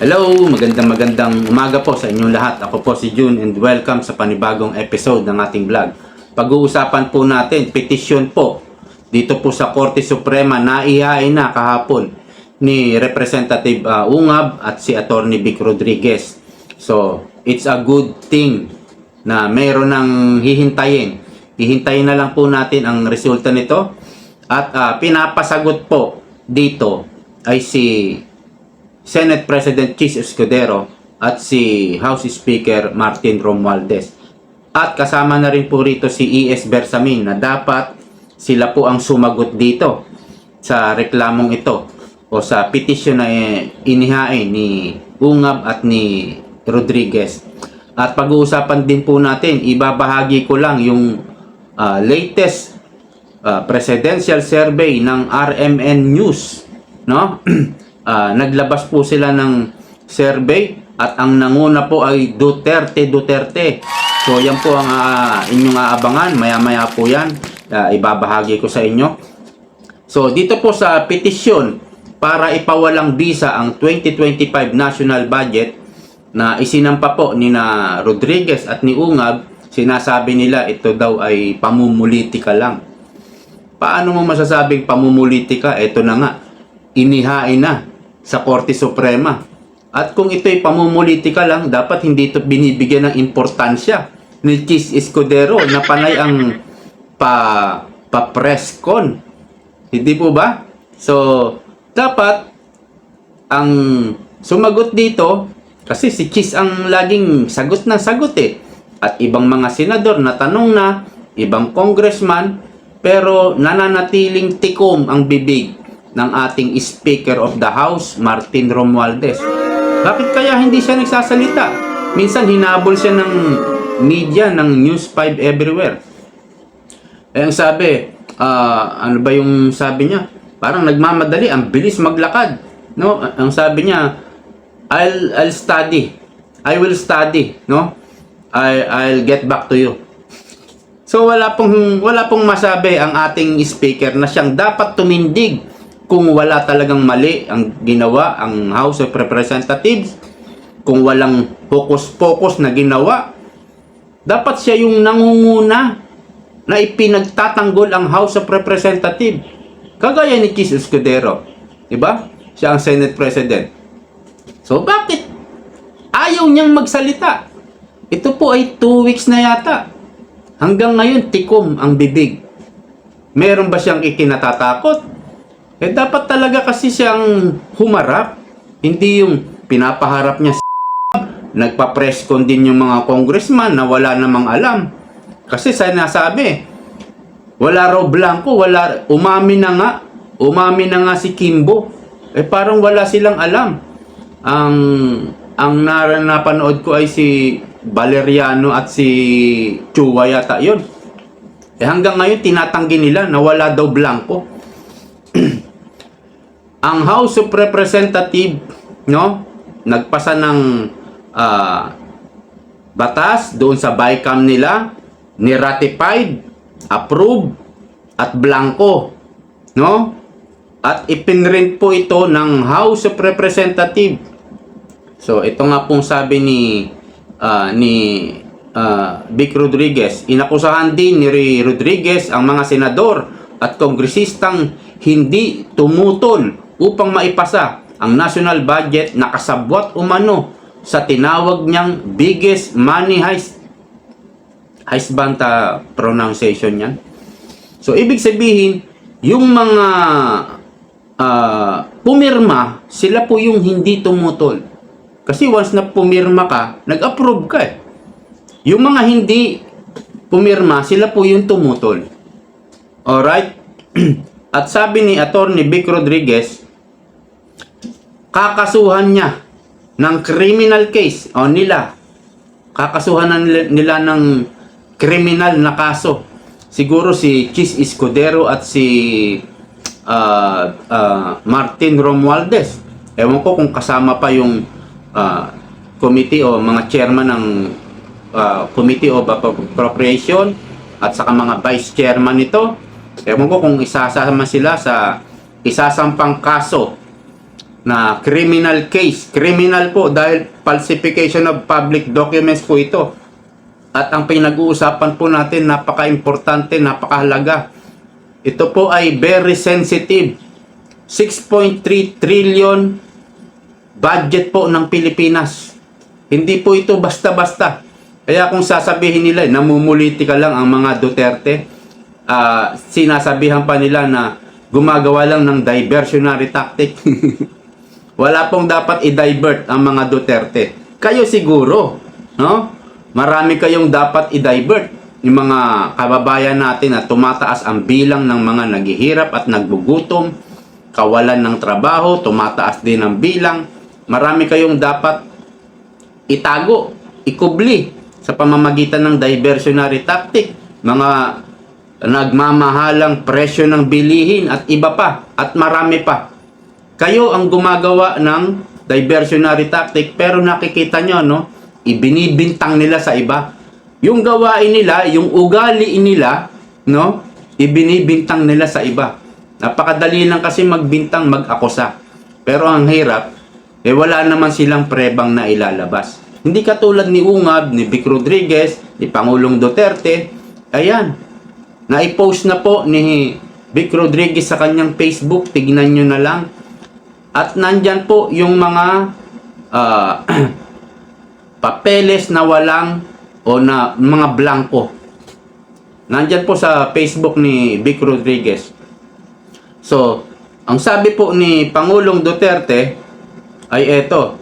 Hello, magandang umaga po sa inyong lahat. Ako po si June and welcome sa panibagong episode ng ating vlog. Pag-uusapan po natin, petisyon po dito po sa Korte Suprema na ihain na kahapon ni Representative Ungab at si Attorney Vic Rodriguez. So, it's a good thing na mayroon ng hihintayin. Hihintayin na lang po natin ang resulta nito. At pinapasagot po dito ay si Senate President Chis Escudero at si House Speaker Martin Romualdez. At kasama na rin po rito si E.S. Bersamin na dapat sila po ang sumagot dito sa reklamong ito o sa petisyon na inihain ni Ungab at ni Rodriguez. At pag-uusapan din po natin, ibabahagi ko lang yung latest presidential survey ng RMN News, no? Naglabas po sila ng survey at ang nanguna po ay Duterte. So yan po ang inyong aabangan, maya po yan, ibabahagi ko sa inyo. So dito po sa petisyon para ipawalang bisa ang 2025 national budget na isinampa po ni na Rodriguez at ni Ungab, sinasabi nila ito daw ay pamumulitika lang. Paano mo masasabing pamumulitika? Ito na nga, inihain na sa Korte Suprema. At kung ito'y pamumulitika lang, dapat hindi ito binibigyan ng importansya ni Chis Escudero na panay ang pa-press con. Hindi po ba? So, dapat ang sumagot dito, kasi si Chis ang laging sagot na sagot eh. At ibang mga senador na tanong na, ibang congressman, pero nananatiling tikom ang bibig ng ating Speaker of the House, Martin Romualdez. Bakit kaya hindi siya nagsasalita? Minsan hinabol siya ng media, ng News 5 everywhere. Eh ang sabi, ano ba yung sabi niya? Parang nagmamadali, ang bilis maglakad. No? Ang sabi niya, I'll study. I will study, no? I'll get back to you. So wala pong masabi ang ating speaker na siyang dapat tumindig kung wala talagang mali ang ginawa ang House of Representatives, kung walang focus na ginawa, dapat siya yung nangunguna na ipinagtatanggol ang House of Representatives. Kagaya ni Chis Escudero, diba? Siya ang Senate President. So bakit ayaw niyang magsalita? Ito po ay 2 weeks na yata. Hanggang ngayon, tikom ang bibig. Meron ba siyang ikinatatakot? Eh dapat talaga kasi siyang humarap. Hindi yung pinapaharap niya nagpa-press con din yung mga congressman na wala namang alam. Kasi sinasabi, wala raw blanco, umami na nga si Kimbo. Eh parang wala silang alam. Ang napanood ko ay si Valeriano at si Chua yata yun. Eh hanggang ngayon tinatanggi nila na wala daw blanco. Ang House of Representatives, no, nagpasa ng batas doon sa BICAM nila, ni-ratified, approved, at blanco, no? At ipinrint po ito ng House of Representatives. So ito nga pong sabi ni Vic Rodriguez, inakusahan din ni Rodriguez ang mga senador at kongresistang hindi tumutol upang maipasa ang national budget na kasabwat umano sa tinawag niyang biggest money heist. Heist banta pronunciation yan. So, ibig sabihin, yung mga pumirma, sila po yung hindi tumutol. Kasi once na pumirma ka, nag-approve ka eh. Yung mga hindi pumirma, sila po yung tumutol. Alright? At sabi ni Attorney Vic Rodriguez, kakasuhan niya ng criminal case o nila. Kakasuhan nila ng criminal na kaso. Siguro si Chis Escudero at si Martin Romualdez. Ewan ko kung kasama pa yung committee o mga chairman ng Committee of Appropriation at saka mga vice chairman nito. Ewan ko kung isasama sila sa isasampang kaso na criminal case. Criminal po dahil falsification of public documents po ito. At ang pinag-uusapan po natin, napaka-importante, napakahalaga. Ito po ay very sensitive. 6.3 trillion budget po ng Pilipinas. Hindi po ito basta-basta. Kaya kung sasabihin nila, namumulitika lang ang mga Duterte, sinasabihan pa nila na gumagawa lang ng diversionary tactic. Wala pong dapat i-divert ang mga Duterte. Kayo siguro, no? Marami kayong dapat i-divert. Yung mga kababayan natin na tumataas ang bilang ng mga naghihirap at nagbugutom, kawalan ng trabaho, tumataas din ang bilang. Marami kayong dapat itago, ikubli sa pamamagitan ng diversionary tactic, mga nagmamahalang presyo ng bilihin at iba pa, at marami pa. Kayo ang gumagawa ng diversionary tactic, pero nakikita nyo, no? Ibinibintang nila sa iba. Yung gawain nila, yung ugali nila, no? Ibinibintang nila sa iba. Napakadali lang kasi magbintang, mag-akusa. Pero ang hirap, wala naman silang prebang na ilalabas. Hindi katulad ni Ungab, ni Vic Rodriguez, ni Pangulong Duterte. Ayan, naipost na po ni Vic Rodriguez sa kanyang Facebook. Tignan nyo na lang. At nandyan po yung mga papeles na walang o na mga blanco. Nandyan po sa Facebook ni Vic Rodriguez. So, ang sabi po ni Pangulong Duterte ay eto: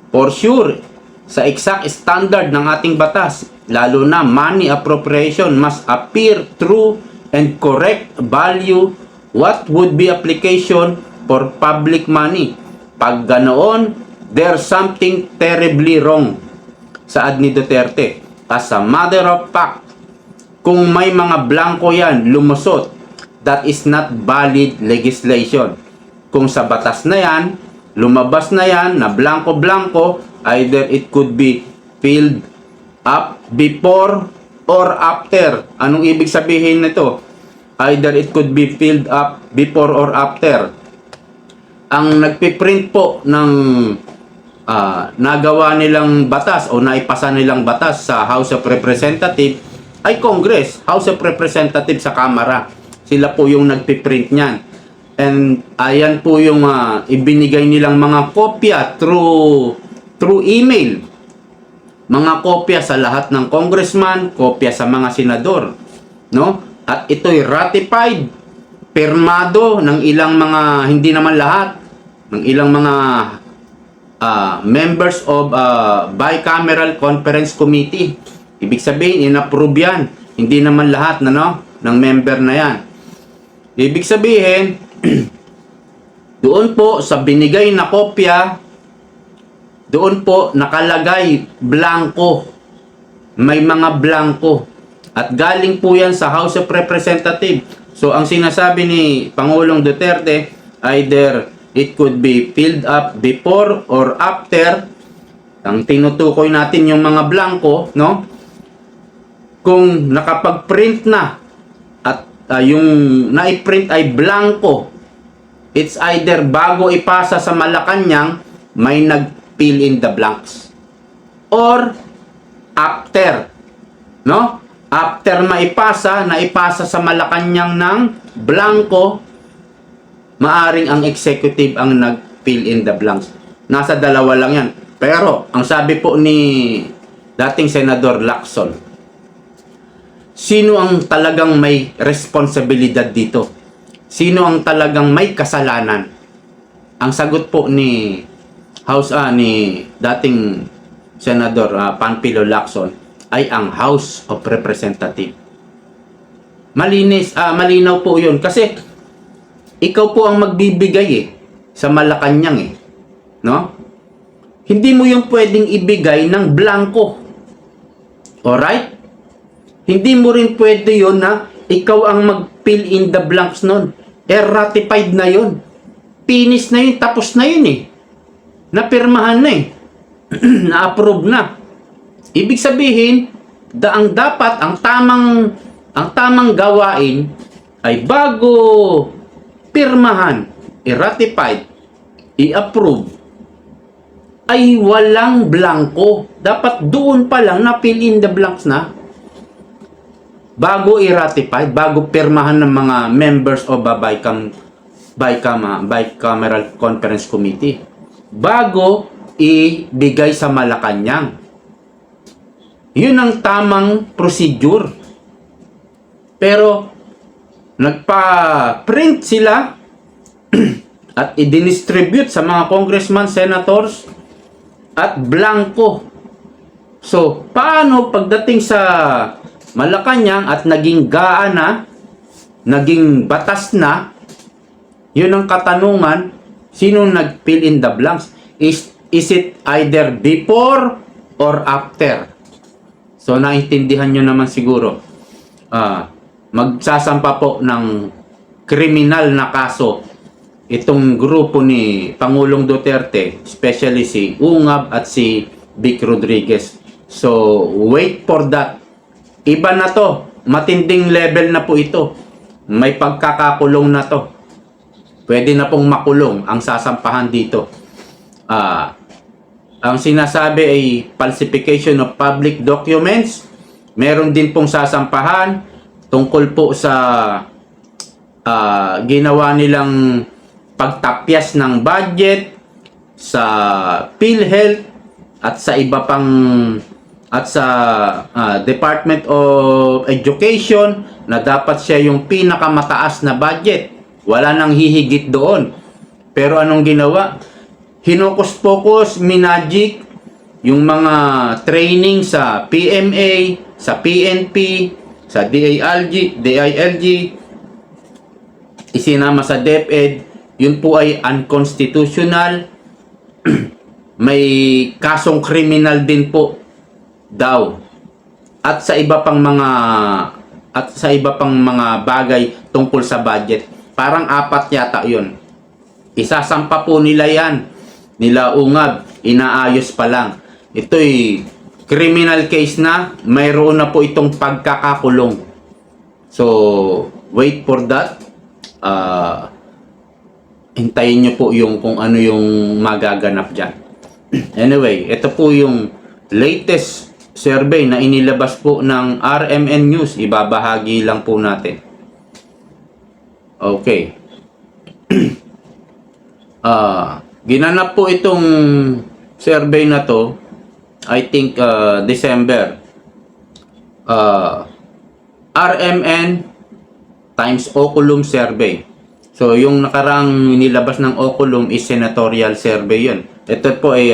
for sure, sa exact standard ng ating batas, lalo na money appropriation must appear true and correct value what would be application for public money. Pag ganoon, there's something terribly wrong, saad ni Duterte. As a matter of fact, kung may mga blanco yan lumusot, that is not valid legislation. Kung sa batas na yan, lumabas na yan na blanco-blanco, either it could be filled up before or after. Anong ibig sabihin nito? Either it could be filled up before or after. Ang nagpiprint po ng nagawa nilang batas o naipasa nilang batas sa House of Representatives ay Congress, House of Representatives sa Kamara. Sila po yung nagpiprint niyan. And ayan po yung ibinigay nilang mga kopya through email. Mga kopya sa lahat ng congressman, kopya sa mga senador, no? At ito'y ratified, pirmado ng ilang mga, hindi naman lahat, ng ilang mga members of Bicameral Conference Committee. Ibig sabihin, in-approve yan. Hindi naman lahat ng member na yan. Ibig sabihin, doon po sa binigay na kopya, doon po nakalagay blanco. May mga blanco. At galing po yan sa House of Representatives. So, ang sinasabi ni Pangulong Duterte, either it could be filled up before or after. Ang tinutukoy natin yung mga blanco, no? Kung nakapag-print na at yung naiprint ay blanco, it's either bago ipasa sa Malacanang, may nag-fill in the blanks. Or after, no? After naipasa sa Malacanang ng blanco, maaring ang executive ang nag-fill in the blanks. Nasa dalawa lang yan. Pero, ang sabi po ni dating Senador Lacson, sino ang talagang may responsibilidad dito? Sino ang talagang may kasalanan? Ang sagot po ni dating Senador Panfilo Lacson ay ang House of Representatives. Malinaw po yun. Kasi, ikaw po ang magbibigay sa Malacanang no? Hindi mo yung pwedeng ibigay ng blanco. Alright? Hindi mo rin pwede yun na ikaw ang mag-fill in the blanks nun. Ratified na yun. Finish na yun. Tapos na yun Napirmahan na Na-approve na. Ibig sabihin, ang tamang gawain ay bago pirmahan, ratified, i-approve ay walang blanco. Dapat doon pa lang na fill in the blanks na bago i-ratify, bago pirmahan ng mga members of a bicameral conference committee, bago ibigay sa Malacanang. Yun ang tamang procedure. Pero nagpa-print sila at i-distribute sa mga congressman, senators at blanco. So, paano pagdating sa Malacanang at naging gaan na, naging batas na, yun ang katanungan, sino nag-fill in the blanks? Is it either before or after? So, naintindihan nyo naman siguro. Magsasampa po ng kriminal na kaso itong grupo ni Pangulong Duterte, especially si Ungab at si Vic Rodriguez. So, wait for that. Iba na to. Matinding level na po ito. May pagkakakulong na to. Pwede na pong makulong ang sasampahan dito. Ang sinasabi ay falsification of public documents. Meron din pong sasampahan tungkol po sa ginawa nilang pagtapyas ng budget sa PhilHealth at sa iba pang at sa Department of Education na dapat siya yung pinakamataas na budget. Wala nang hihigit doon. Pero anong ginawa? Hinokus-pokus, minagic yung mga training sa PMA, sa PNP, sa DILG, isinama sa DepEd. Yun po ay unconstitutional. May kasong kriminal din po daw. At sa iba pang mga bagay tungkol sa budget. Parang 4 yata 'yon. Isasampa po nila 'yan. Nila Ungab, inaayos pa lang. Ito'y criminal case na, mayroon na po itong pagkakakulong. So, wait for that. Hintayin nyo po yung kung ano yung magaganap dyan. Anyway, ito po yung latest survey na inilabas po ng RMN News. Ibabahagi lang po natin. Okay. Ginanap po itong survey na to, I think December. RMN times Oculum survey. So, yung nakarang nilabas ng Oculum is senatorial survey yun. Ito po ay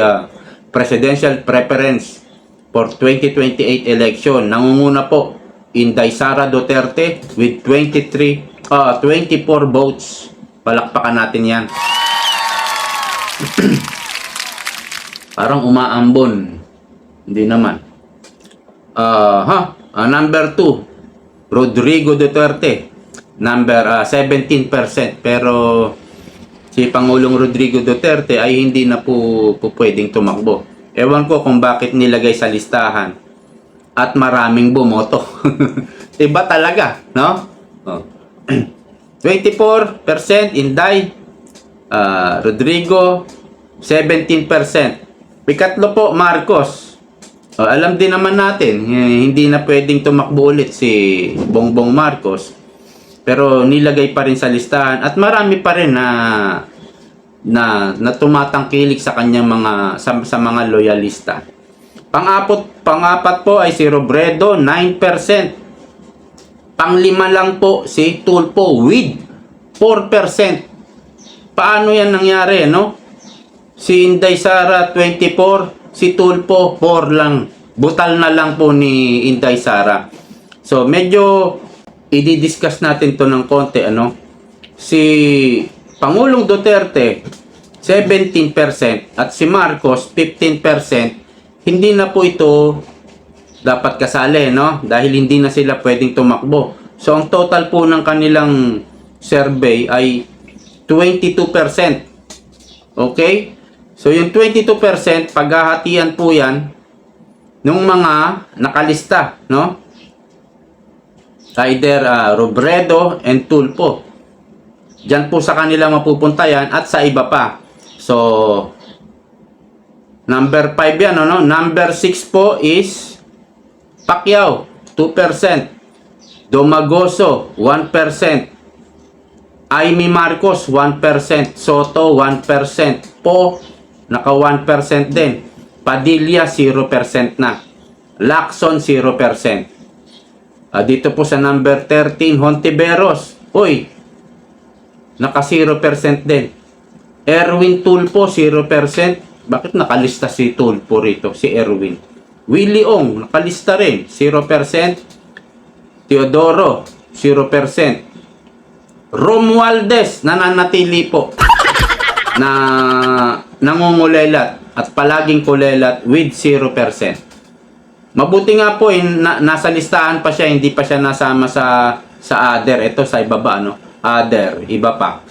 presidential preference for 2028 election. Nangunguna po Inday Sara Duterte with 24 votes. Palakpakan natin yan. Parang umaambon. Hindi naman. Number 2, Rodrigo Duterte. Number 17%. Pero si Pangulong Rodrigo Duterte ay hindi na po pwedeng tumakbo. Ewan ko kung bakit nilagay sa listahan. At maraming bumoto. Iba talaga, no? 24% Inday. Rodrigo 17%. Ikatlo po Marcos. Alam din naman natin, hindi na pwedeng tumakbo ulit si Bongbong Marcos. Pero nilagay pa rin sa listahan at marami pa rin na tumatangkilik sa kanyang mga sa mga loyalista. Pangapat po ay si Robredo 9%. Panglima lang po si Tulfo with 4%. Paano yan nangyari, no? Si Inday Sara 24, si Tulfo 4 lang. Butal na lang po ni Inday Sara. So medyo i-discuss natin to ng konti, ano? Si Pangulong Duterte 17% at si Marcos 15%. Hindi na po ito dapat kasali, no? Dahil hindi na sila pwedeng tumakbo. So ang total po ng kanilang survey ay 22%. Okay? So yung 22%, paghahatian po yan ng mga nakalista, no? Either Robredo and Tulfo. Diyan po sa kanila mapupunta yan at sa iba pa. So, number 5 yan, ano? Number 6 po is Pacquiao, 2%. Domagoso, 1%. Amy Marcos, 1%. Soto, 1%. Po, naka 1% din. Padilla, 0% na. Lacson, 0%. Dito po sa number 13, Hontiveros. Uy, naka 0% din. Erwin Tulfo, 0%. Bakit nakalista si Tulfo rito? Si Erwin. Willie Ong, nakalista rin, 0%. Teodoro, 0%. Romualdez, nananatili po na nangungulelat at palaging kulelat with 0%. Mabuti nga po, nasa listahan pa siya, hindi pa siya nasama sa other. Ito sa ibaba, no? Other, iba pa.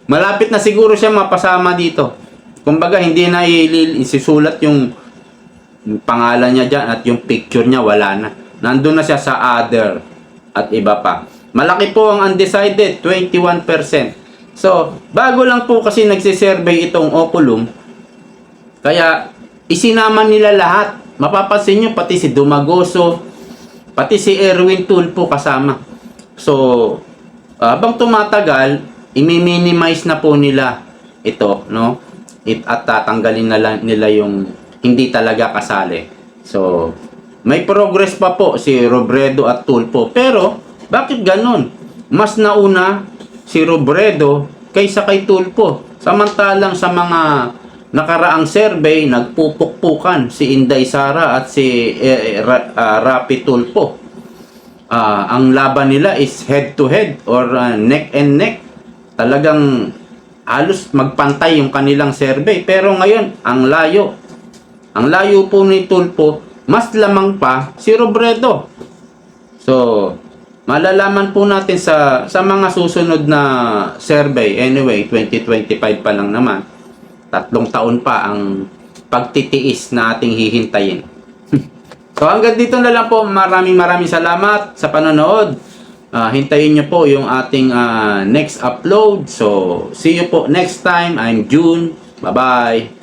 Malapit na siguro siya mapasama dito. Kumbaga, hindi na isisulat yung pangalan niya dyan at yung picture niya, wala na. Nandun na siya sa other at iba pa. Malaki po ang undecided, 21%. So, bago lang po kasi nagsisurvey itong Oculum, kaya isinama nila lahat. Mapapansin nyo, pati si Dumagoso, pati si Erwin Tulfo kasama. So, habang tumatagal, i-minimize na po nila ito, no? At tatanggalin na nila yung hindi talaga kasali. So, may progress pa po si Robredo at Tulfo. Pero, bakit ganun? Mas nauna si Robredo kaysa kay Tulfo. Samantalang sa mga nakaraang survey, nagpupukpukan si Inday Sara at si Rapi Tulfo. Ang laban nila is head to head or neck and neck. Talagang halos magpantay yung kanilang survey. Pero ngayon, ang layo. Ang layo po ni Tulfo, mas lamang pa si Robredo. So, malalaman po natin sa mga susunod na survey. Anyway, 2025 pa lang naman. 3 taon pa ang pagtitiis na ating hihintayin. So hanggang dito na lang po. Maraming salamat sa panonood. Hintayin nyo po yung ating next upload. So see you po next time. I'm June. Bye-bye.